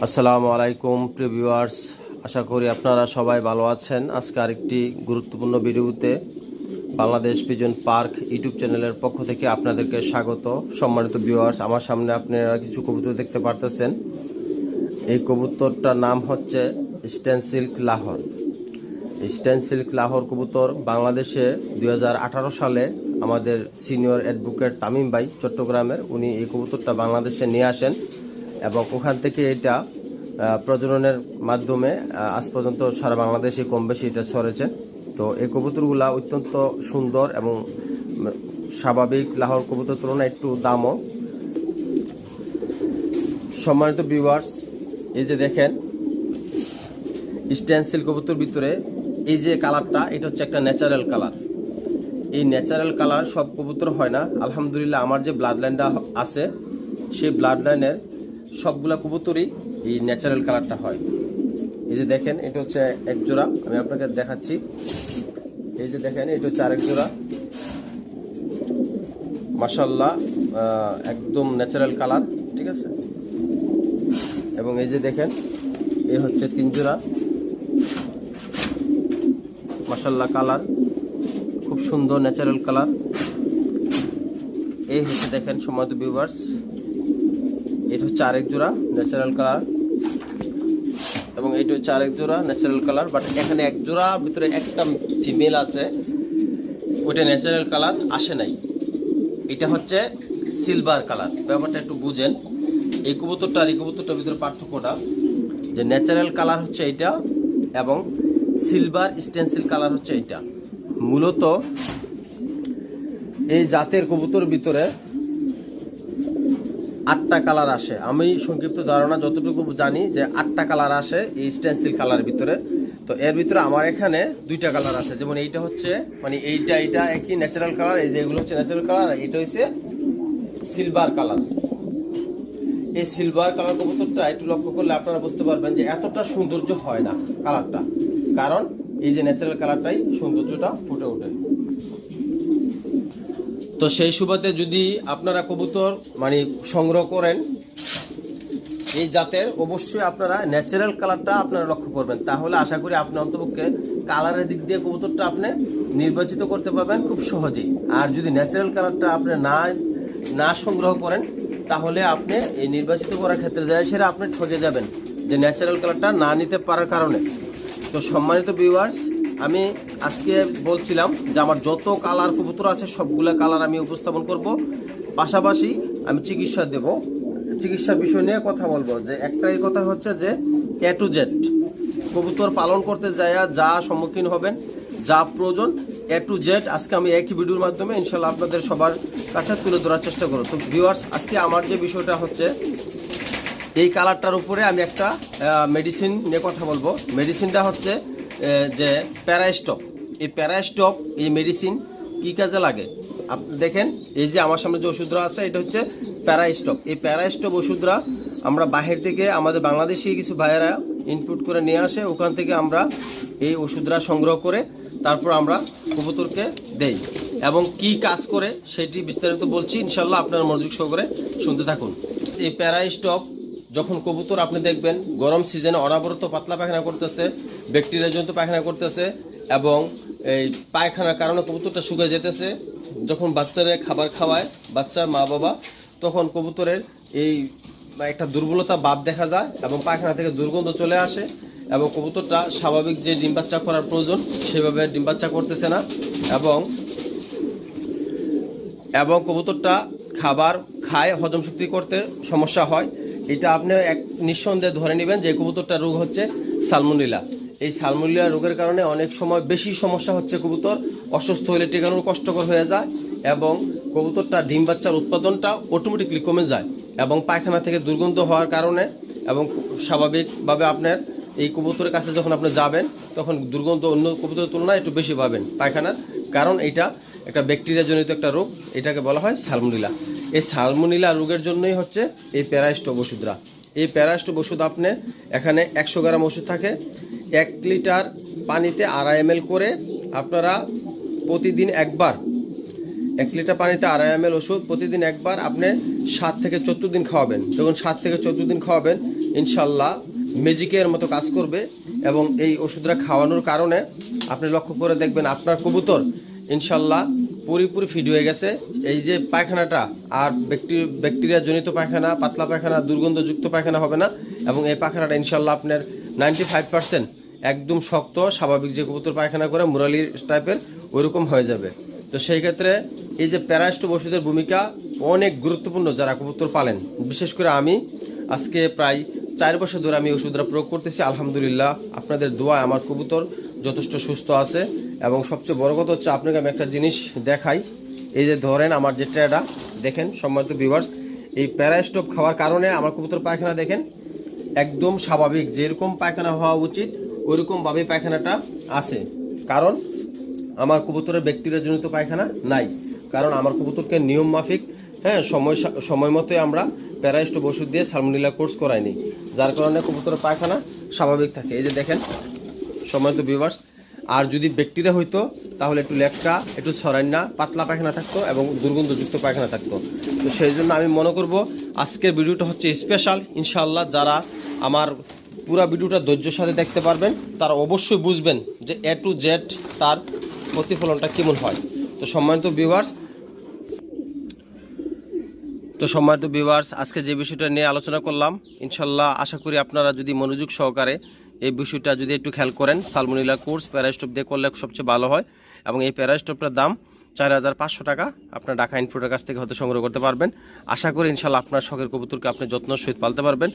আসসালামু আলাইকুম প্রিয় ভিউয়ার্স, আশা করি আপনারা সবাই ভালো আছেন। আজকে আরেকটি গুরুত্বপূর্ণ ভিডিওতে বাংলাদেশ পিজন পার্ক ইউটিউব চ্যানেলের পক্ষ থেকে আপনাদেরকে স্বাগত। সম্মানিত ভিউয়ার্স, আমার সামনে আপনারা কিছু কবুতর দেখতে পারতেছেন। এই কবুতরটার নাম হচ্ছে স্টেন সিল্ক লাহোর। স্টেন সিল্ক লাহোর কবুতর বাংলাদেশে 2018 সালে আমাদের সিনিয়র অ্যাডভোকেট তামিম ভাই চট্টগ্রামের, উনি এই কবুতরটা বাংলাদেশে নিয়ে আসেন এবং ওখান থেকে এটা প্রজননের মাধ্যমে আজ পর্যন্ত সারা বাংলাদেশে কম বেশি এটা ছড়েছে। তো এই কবুতরগুলা অত্যন্ত সুন্দর এবং স্বাভাবিক লাহোর কবুতর তুলনায় একটু দামও। সম্মানিত ভিউয়ার্স, এই যে দেখেন স্টেনসিল কবুতর ভিতরে এই যে কালারটা, এটা হচ্ছে একটা ন্যাচারাল কালার। এই ন্যাচারাল কালার সব কবুতর হয় না। আলহামদুলিল্লাহ আমার যে ব্লাড লাইনটা আছে সেই ব্লাড লাইনের সবগুলা কবুতরই এই ন্যাচারাল কালারটা হয়। এই যে দেখেন এটা হচ্ছে এক জোড়া, আমি আপনাকে দেখাচ্ছি। এই যে দেখেন এটা হচ্ছে আরেক জোড়া, মাশাআল্লাহ একদম ন্যাচারাল কালার, ঠিক আছে। এবং এই যে দেখেন এই হচ্ছে তিন জোড়া, মাশাআল্লাহ কালার খুব সুন্দর ন্যাচারাল কালার। এই হচ্ছে দেখেন সম্মানিত ভিউয়ার্স, এটা হচ্ছে আরেক জোড়া ন্যাচারাল কালার এবং এটা হচ্ছে আরেক জোড়া ন্যাচারাল কালার। বাট এখানে এক জোড়া ভিতরে একটা ফিমেল আছে, ওইটা ন্যাচারাল কালার আসে নাই, এটা হচ্ছে সিলভার কালার। ব্যাপারটা একটু বুঝেন, এই কবুতরটা আর এই কবুতরটার ভিতরে পার্থক্যটা যে ন্যাচারাল কালার হচ্ছে এইটা এবং সিলভার স্টেনসিল কালার হচ্ছে এইটা। মূলত এই জাতের কবুতর ভিতরে 8টা কালার আসে। আমি সংক্ষিপ্ত ধারণা যতটুকু জানি যে 8টা কালার আসে এই স্টেনসিল কালার ভিতরে। তো এর ভিতরে আমার এখানে 2টা কালার আছে, যেমন এইটা হচ্ছে মানে এইটা একই ন্যাচারাল কালার, এই যে এগুলো হচ্ছে ন্যাচারাল কালার, এটা হচ্ছে সিলভার কালার। এই সিলভার কালার কবুতরটা একটু লক্ষ্য করলে আপনারা বুঝতে পারবেন যে এতটা সৌন্দর্য হয় না কালারটা, কারণ এই যে ন্যাচারাল কালারটাই সৌন্দর্যটা ফুটে ওঠে। তো সেই সুবাদে যদি আপনারা কবুতর মানে সংগ্রহ করেন এই জাতের, অবশ্যই আপনারা ন্যাচারাল কালারটা আপনারা লক্ষ্য করবেন, তাহলে আশা করি আপনি অন্তপক্ষে কালারের দিক দিয়ে কবুতরটা আপনি নির্বাচিত করতে পারবেন খুব সহজেই। আর যদি ন্যাচারাল কালারটা আপনি না সংগ্রহ করেন তাহলে আপনি এই নির্বাচিত করার ক্ষেত্রে যায় সেটা আপনি ঠকে যাবেন যে ন্যাচারাল কালারটা না নিতে পারার কারণে। তো সম্মানিত ভিউয়ার্স, আমি আজকে বলছিলাম যে আমার যত কালার কবুতর আছে সবগুলো কালার আমি উপস্থাপন করব, পাশাপাশি আমি চিকিৎসা দেব, চিকিৎসার বিষয় নিয়ে কথা বলবো। যে একটাই কথা হচ্ছে যে A to Z কবুতর পালন করতে যায় যা সম্মুখীন হবেন, যা প্রয়োজন A to Z আজকে আমি একই ভিডিওর মাধ্যমে ইনশাল্লাহ আপনাদের সবার কাছে তুলে ধরার চেষ্টা করব। তো ভিউয়ার্স, আজকে আমার যে বিষয়টা হচ্ছে এই কালারটার উপরে আমি একটা মেডিসিন নিয়ে কথা বলবো। মেডিসিনটা হচ্ছে যে প্যারাস্টপ। এই প্যারাস্টপ এই মেডিসিন কি কাজে লাগে আপনি দেখেন। এই যে আমার সামনে যে ওষুধরা আছে এটা হচ্ছে প্যারাস্টপ। এই প্যারাস্টপ ওষুধরা আমরা বাহির থেকে আমাদের বাংলাদেশি কিছু ভাইয়েরা ইনপুট করে নিয়ে আসে, ওখান থেকে আমরা এই ওষুধরা সংগ্রহ করে তারপর আমরা কবুতরকে দেই এবং কি কাজ করে সেটি বিস্তারিত বলছি ইনশাল্লাহ, আপনারা মনোযোগ সহকারে শুনতে থাকুন। এই প্যারাস্টপ যখন কবুতর আপনি দেখবেন গরম সিজনে অনাবরত পাতলা পায়খানা করতেছে, ব্যাকটেরিয়াজনিত পায়খানা করতেছে এবং এই পায়খানার কারণে কবুতরটা শুকিয়ে যেতেছে, যখন বাচ্চারা খাবার খাওয়ায় বাচ্চার মা বাবা, তখন কবুতরের এই একটা দুর্বলতা ভাব দেখা যায় এবং পায়খানা থেকে দুর্গন্ধ চলে আসে এবং কবুতরটা স্বাভাবিক যে ডিম বাচ্চা করার প্রয়োজন সেভাবে ডিম বাচ্চা করতেছে না এবং কবুতরটা খাবার খায়, হজম শক্তি করতে সমস্যা হয়। এটা আপনি এক নিঃসন্দেহে ধরে নেবেন যে কবুতরটার রোগ হচ্ছে সালমোনেলা। এই সালমোনেলা রোগের কারণে অনেক সময় বেশি সমস্যা হচ্ছে, কবুতর অসুস্থ হলে টেকানো কষ্টকর হয়ে যায় এবং কবুতরটা ডিম বাচ্চার উৎপাদনটা অটোমেটিকলি কমে যায় এবং পায়খানা থেকে দুর্গন্ধ হওয়ার কারণে এবং স্বাভাবিকভাবে আপনার এই কবুতরের কাছে যখন আপনি যাবেন তখন দুর্গন্ধ অন্য কবুতরের তুলনায় একটু বেশি পাবেন পায়খানার, কারণ এটা একটা ব্যাকটেরিয়াজনিত একটা রোগ, এটাকে বলা হয় সালমোনেলা। এই সালমোনেলা রোগের জন্যই হচ্ছে এই প্যারাস্টপ ওষুধরা। এই প্যারাস্টপ ওষুধ আপনি এখানে 100 গ্রাম ওষুধ থাকে, 1 লিটার পানিতে 2.5 ml করে আপনারা প্রতিদিন একবার 1 লিটার পানিতে 2.5 ml ওষুধ প্রতিদিন একবার আপনি 7 থেকে 14 দিন খাওয়াবেন। যখন 7 থেকে 14 দিন খাওয়াবেন ইনশাল্লাহ ম্যাজিকের মতো কাজ করবে। এবং এই ওষুধটা খাওয়ানোর কারণে আপনি লক্ষ্য করে দেখবেন আপনার কবুতর ইনশাল্লাহ পুরোপুরি ফিট হয়ে গেছে। এই যে পায়খানাটা আর ব্যাকটেরিয়া জনিত পায়খানা, পাতলা পায়খানা, দুর্গন্ধযুক্ত পায়খানা হবে না। এবং এই পায়খানাটা ইনশাল্লাহ আপনার 95% একদম শক্ত স্বাভাবিক যে কবুতর পায়খানা করে মুরালি টাইপের ওইরকম হয়ে যাবে। তো সেই ক্ষেত্রে এই যে প্যারাস্টোপ ওষুধের ভূমিকা অনেক গুরুত্বপূর্ণ যারা কবুতর পালেন। বিশেষ করে আমি আজকে প্রায় 4 বছর ধরে আমি ওষুধটা প্রয়োগ করতেছি। আলহামদুলিল্লাহ আপনাদের দোয়ায় আমার কবুতর যথেষ্ট সুস্থ আছে। এবং সবচেয়ে বড় কথা হচ্ছে আপনাকে আমি একটা জিনিস দেখাই। এই যে ধরেন আমার যে ট্রেটা দেখেন সম্মানিত ভিউয়ার্স, এই প্যারাস্টোপ খাওয়ার কারণে আমার কবুতর পায়খানা দেখেন একদম স্বাভাবিক যেরকম পায়খানা হওয়া উচিত ওইরকমভাবে পায়খানাটা আছে। কারণ আমার কবুতরের ব্যাকটেরিয়াজনিত পায়খানা নাই। কারণ আমার কবুতরকে নিয়ম মাফিক সময় মতোই আমরা প্যারাস্টোপ ওষুধ দিয়ে সালমোনেলা কোর্স করাইনি, যার কারণে কবুতরের পায়খানা স্বাভাবিক থাকে। এই যে দেখেন সম্মানিত ভিউয়ার্স, আর যদি ব্যাকটেরিয়া হইতো তাহলে একটু লেটকা, একটু ছড়াইনা, পাতলা পায়খানা থাকতো এবং দুর্গন্ধযুক্ত পায়খানা থাকতো। তো সেই জন্য আমি মনে করব আজকের ভিডিওটা হচ্ছে স্পেশাল। ইনশাআল্লাহ যারা আমার পুরো ভিডিওটা ধৈর্যের সাথে দেখতে পারবেন তারা অবশ্যই বুঝবেন যে A to Z তার প্রতিফলনটা কেমন হয়। তো সম্মানিত ভিউয়ার্স আজকে যে বিষয়টা নিয়ে আলোচনা করলাম ইনশাল্লাহ আশা করি আপনারা যদি মনোযোগ সহকারে এই বিষয়টা যদি একটু খেয়াল করেন, সালমোনেলা কোর্স প্যারাস্টোপ দিয়ে করলে সবচেয়ে ভালো হয়। এবং এই প্যারাস্টোপটার দাম 4500 টাকা আপনার ঢাকা ইনফোটার কাছ থেকে হয়তো সংগ্রহ করতে পারবেন। আশা করি ইনশাল্লাহ আপনার শখের কবুতরকে আপনি যত্ন সহিত পালতে পারবেন।